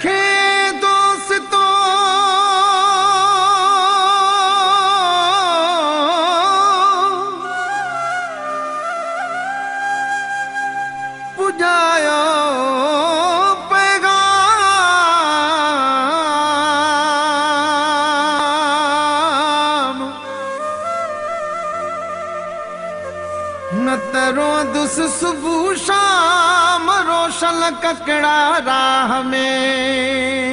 खे दोस्तो पुजायो न तरो दुस सुबह शाम रोशन ककड़ा राह में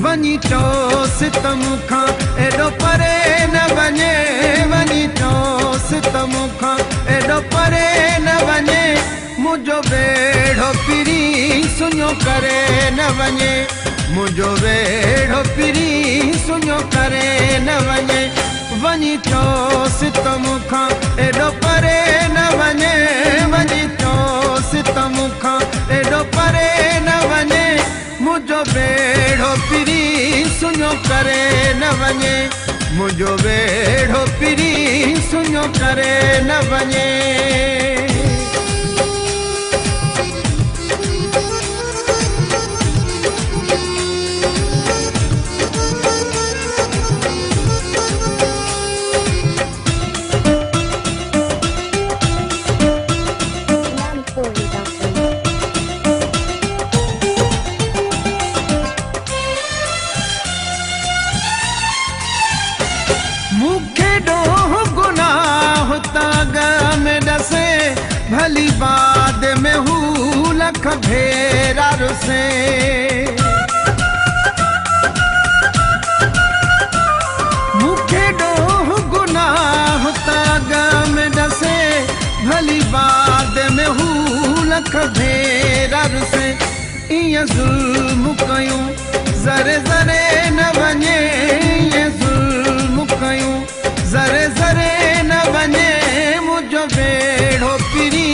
वनी चो सितम खां एडो परे न वने वनी चो सितम खां एडो परे न वने मुझो बेड़ो पिरी सुनो करे न वने मुझो बेड़ो पिरी सुनो करे न वने वनी चो सितम खां एडो परे न वने वनी चो सितम खां एडो परे न वने मुझो बेड़ो पिरी सुनो करे न वने मुझो बेड़ो पिरी सुनो करे न वने मुखे डोह गुनाह ताग में डसे भली बाद में हूँ लख भेरा रुसे मुखे डोह गुनाह ताग में डसे भली बाद में हूँ लख भेरा रुसे इया जुल्म कयूं ज़रे ज़रे न वने इया जुल्म कयूं ज़रे ज़रे न वने मुझो बेड़ो पिरी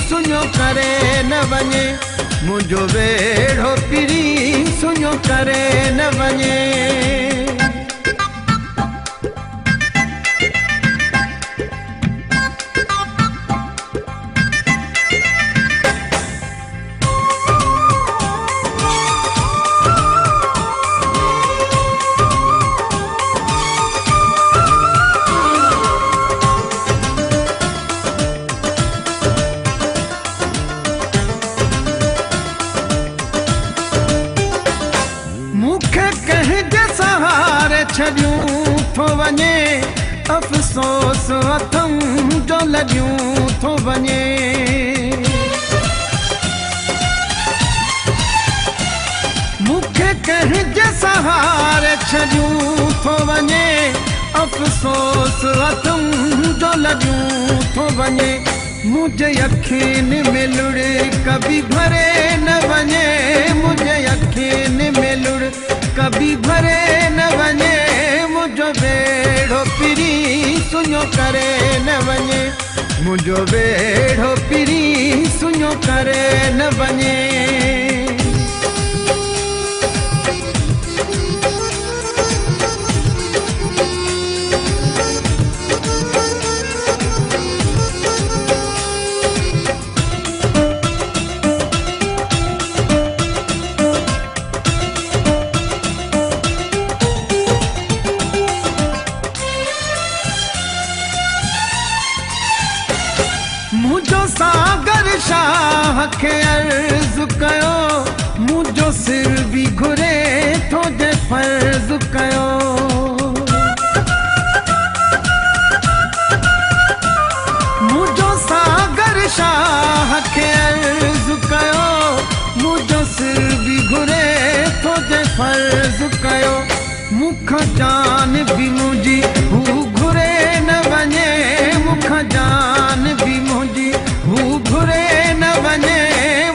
सुनो करे न वने मुझो बेड़ो पिरी सुनो करे न वने सहारे छड़ियूं थो वने अफ़सोस हथम जो लॻियूं थो वने मूंखे कंहिंजे सहारे छड़ियूं थो वने अफ़सोस हथम जो लॻियूं थो वने मुझे यकीन में लुड़ कभी भरे न वने मुझे यकीन में लुड़ कभी भरे न वने मुझो बेड़ो पिरी सुनो करे न वने मुझो बेड़ो पिरी सुनो करे न वने मुझो सागर शाह खे अर्ज़ कयो मुझो सिर भी घुरे थो जे फर्ज़ कयो मुझो सागर शाह खे अर्ज़ कयो मुझो सिर भी घुरे थो जे फर्ज़ कयो मुखां जान भी मुंहिंजी हू घुरे न वने मुखां जान भी मुंहिंजी हू घुरे न वने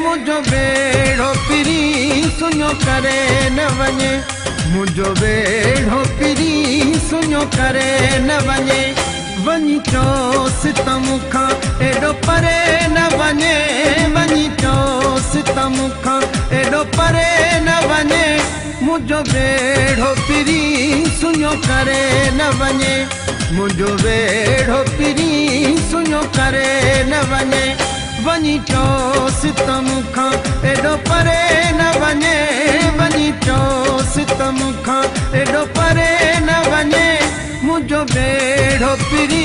मुझो बेड़ो पिरी सुनो करे न वने मुंहिंजो वेढ़ो पिरी सुञो करे न वञे वञी चोसि त मूंखां एॾो परे न वञे वञी चोसि त मूंखां एॾो परे न वञे मुंहिंजो वेढ़ो पिरी सुञो करे न वञे मुंहिंजो वेढ़ो पिरी सुञो करे न वञे वञी चोसि त मूंखां एॾो परे न वञे वञी चोसि त मूंखां एॾो परे न वञे मुंहिंजो वेढ़ो पिरी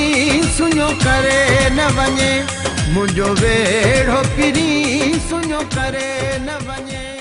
सुञो करे न वञे मुंहिंजो वेढ़ो पिरी सुञो करे न वञे।